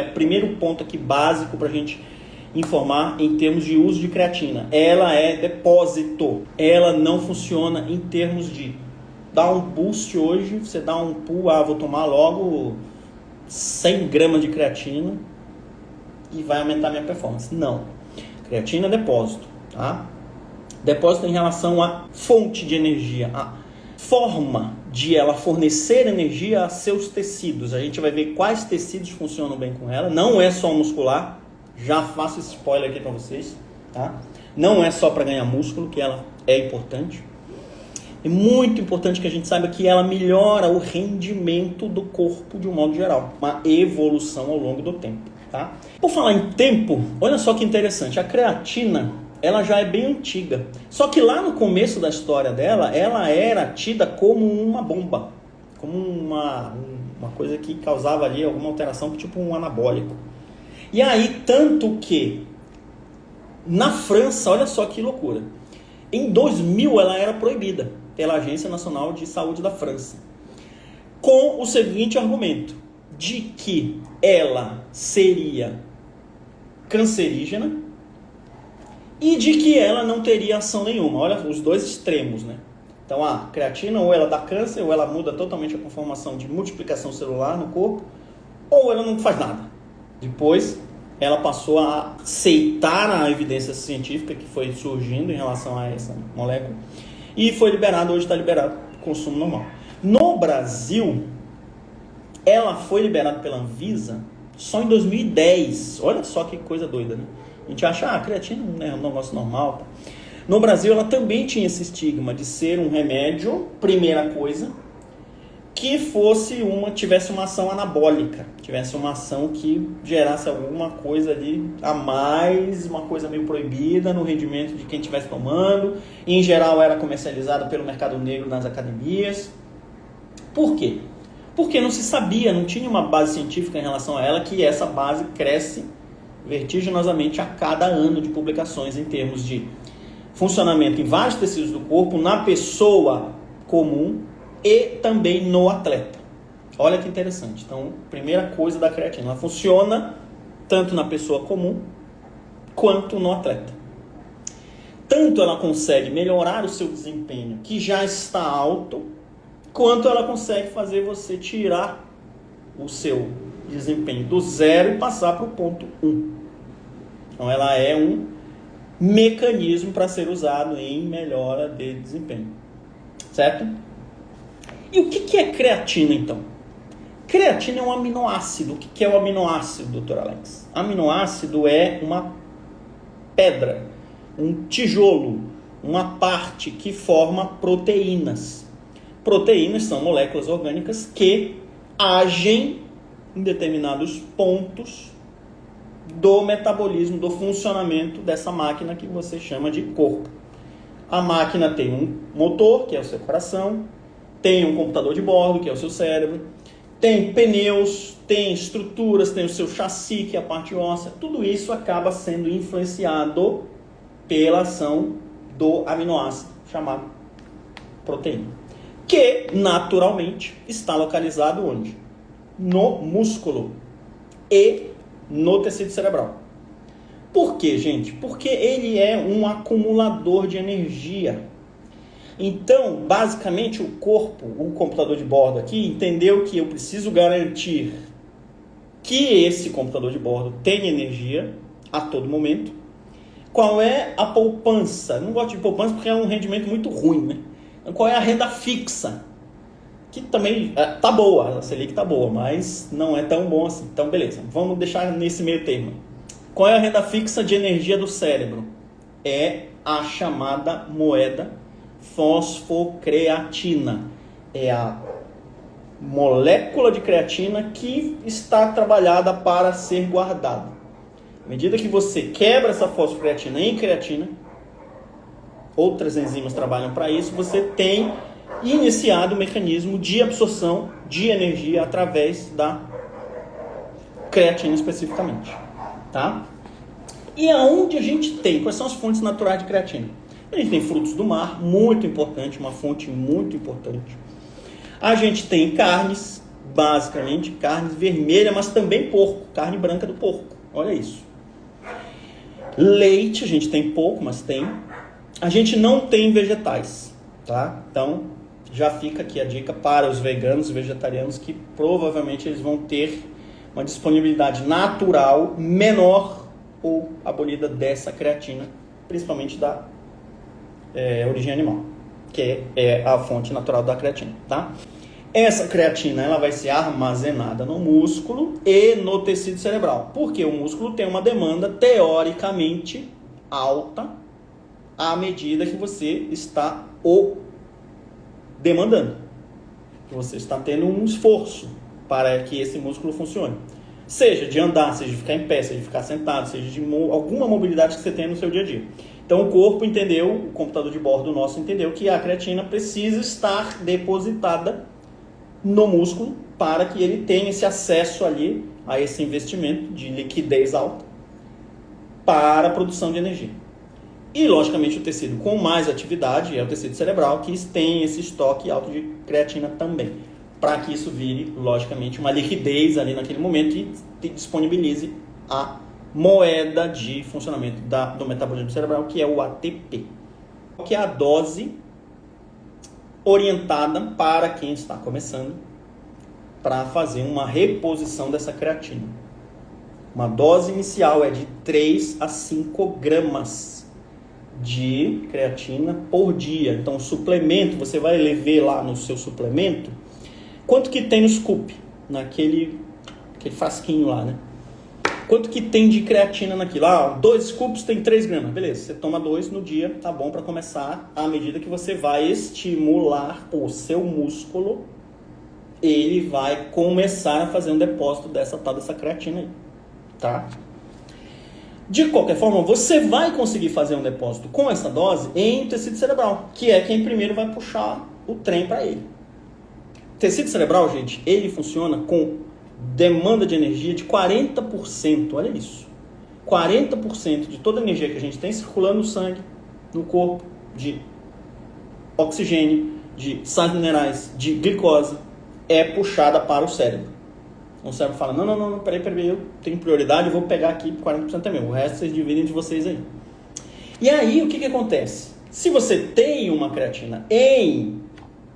Primeiro ponto aqui básico para a gente informar em termos de uso de creatina. Ela é depósito. Ela não funciona em termos de dar um boost hoje, você dá um pull, vou tomar logo 100 gramas de creatina e vai aumentar minha performance. Não. Creatina é depósito, tá? Depósito em relação à fonte de energia, a forma de ela fornecer energia a seus tecidos. A gente vai ver quais tecidos funcionam bem com ela. Não é só muscular. Já faço esse spoiler aqui para vocês, tá? Não é só para ganhar músculo, que ela é importante. É muito importante que a gente saiba que ela melhora o rendimento do corpo de um modo geral. Uma evolução ao longo do tempo, tá? Por falar em tempo, olha só que interessante. A creatina, ela já é bem antiga. Só que lá no começo da história dela, ela era tida como uma bomba. Como uma coisa que causava ali alguma alteração, tipo um anabólico. E aí, tanto que na França, olha só que loucura, em 2000 ela era proibida pela Agência Nacional de Saúde da França, com o seguinte argumento, de que ela seria cancerígena e de que ela não teria ação nenhuma. Olha os dois extremos, né? Então a creatina ou ela dá câncer, ou ela muda totalmente a conformação de multiplicação celular no corpo, ou ela não faz nada. Depois, ela passou a aceitar a evidência científica que foi surgindo em relação a essa molécula e foi liberada, hoje está liberado o consumo normal. No Brasil, ela foi liberada pela Anvisa só em 2010. Olha só que coisa doida, né? A gente acha, a creatina é um negócio normal. Tá? No Brasil, ela também tinha esse estigma de ser um remédio, primeira coisa, que tivesse uma ação anabólica, tivesse uma ação que gerasse alguma coisa ali a mais, uma coisa meio proibida no rendimento de quem estivesse tomando. Em geral era comercializada pelo mercado negro nas academias. Por quê? Porque não se sabia, não tinha uma base científica em relação a ela, que essa base cresce vertiginosamente a cada ano de publicações em termos de funcionamento em vários tecidos do corpo, na pessoa comum, e também no atleta. Olha que interessante. Então, primeira coisa da creatina, ela funciona tanto na pessoa comum quanto no atleta. Tanto ela consegue melhorar o seu desempenho, que já está alto, quanto ela consegue fazer você tirar o seu desempenho do 0 e passar para o ponto 1. Então, ela é um mecanismo para ser usado em melhora de desempenho. Certo? E o que é creatina, então? Creatina é um aminoácido. O que é o aminoácido, Dr. Alex? Aminoácido é uma pedra, um tijolo, uma parte que forma proteínas. Proteínas são moléculas orgânicas que agem em determinados pontos do metabolismo, do funcionamento dessa máquina que você chama de corpo. A máquina tem um motor, que é o seu coração, tem um computador de bordo, que é o seu cérebro, tem pneus, tem estruturas, tem o seu chassi, que é a parte óssea. Tudo isso acaba sendo influenciado pela ação do aminoácido, chamado proteína, que naturalmente está localizado onde? No músculo e no tecido cerebral. Por quê, gente? Porque ele é um acumulador de energia. Então, basicamente, o corpo, o computador de bordo aqui, entendeu que eu preciso garantir que esse computador de bordo tenha energia a todo momento. Qual é a poupança? Não gosto de poupança porque é um rendimento muito ruim, né? Então, qual é a renda fixa? Que também tá boa, a Selic tá boa, mas não é tão bom assim. Então, beleza, vamos deixar nesse meio termo. Qual é a renda fixa de energia do cérebro? É a chamada moeda fosfocreatina. É a molécula de creatina que está trabalhada para ser guardada. À medida que você quebra essa fosfocreatina em creatina, outras enzimas trabalham para isso, você tem iniciado o mecanismo de absorção de energia através da creatina especificamente. Tá? E aonde a gente tem? Quais são as fontes naturais de creatina? A gente tem frutos do mar, muito importante, uma fonte muito importante. A gente tem carnes basicamente carne vermelha, mas também porco, carne branca do porco. Olha isso. Leite, a gente tem pouco, mas tem. A gente não tem vegetais, tá? Então, já fica aqui a dica para os veganos e vegetarianos que provavelmente eles vão ter uma disponibilidade natural menor ou abolida dessa creatina, principalmente da origem animal, que é a fonte natural da creatina, tá? Essa creatina ela vai ser armazenada no músculo e no tecido cerebral, porque o músculo tem uma demanda teoricamente alta à medida que você está o demandando, que você está tendo um esforço para que esse músculo funcione, seja de andar, seja de ficar em pé, seja de ficar sentado, seja de alguma mobilidade que você tenha no seu dia a dia. Então o corpo entendeu, o computador de bordo nosso entendeu que a creatina precisa estar depositada no músculo para que ele tenha esse acesso ali a esse investimento de liquidez alta para a produção de energia. E logicamente o tecido com mais atividade é o tecido cerebral, que tem esse estoque alto de creatina também, para que isso vire logicamente uma liquidez ali naquele momento e disponibilize a moeda de funcionamento do metabolismo cerebral, que é o ATP, que é a dose orientada para quem está começando para fazer uma reposição dessa creatina. Uma dose inicial é de 3 a 5 gramas de creatina por dia. Então o suplemento, você vai ver lá no seu suplemento quanto que tem no scoop, naquele frasquinho lá, né? Quanto que tem de creatina naquilo? 2 scoops tem 3 gramas. Beleza, você toma 2 no dia, tá bom para começar. À medida que você vai estimular o seu músculo, ele vai começar a fazer um depósito dessa creatina aí, tá? De qualquer forma, você vai conseguir fazer um depósito com essa dose em tecido cerebral, que é quem primeiro vai puxar o trem para ele. Tecido cerebral, gente, ele funciona com demanda de energia de 40%, olha isso. 40% de toda a energia que a gente tem circulando no sangue, no corpo, de oxigênio, de sais minerais, de glicose, é puxada para o cérebro. O cérebro fala, não, peraí, eu tenho prioridade, eu vou pegar aqui, 40% é meu, o resto vocês dividem de vocês aí. E aí, o que acontece? Se você tem uma creatina em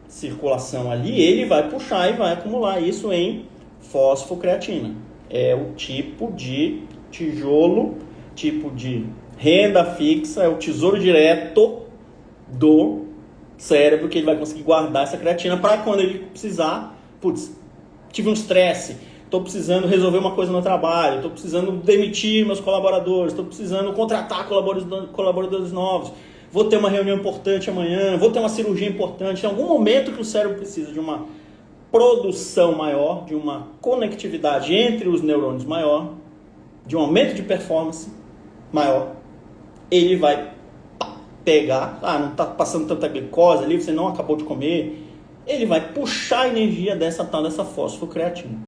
circulação ali, ele vai puxar e vai acumular isso em fosfocreatina. É o tipo de tijolo, tipo de renda fixa, é o tesouro direto do cérebro que ele vai conseguir guardar essa creatina para quando ele precisar, tive um estresse, estou precisando resolver uma coisa no trabalho, estou precisando demitir meus colaboradores, estou precisando contratar colaboradores novos, vou ter uma reunião importante amanhã, vou ter uma cirurgia importante, em algum momento que o cérebro precisa de uma produção maior, de uma conectividade entre os neurônios maior, de um aumento de performance maior, ele vai pegar, não está passando tanta glicose ali, você não acabou de comer, ele vai puxar a energia dessa fosfocreatina.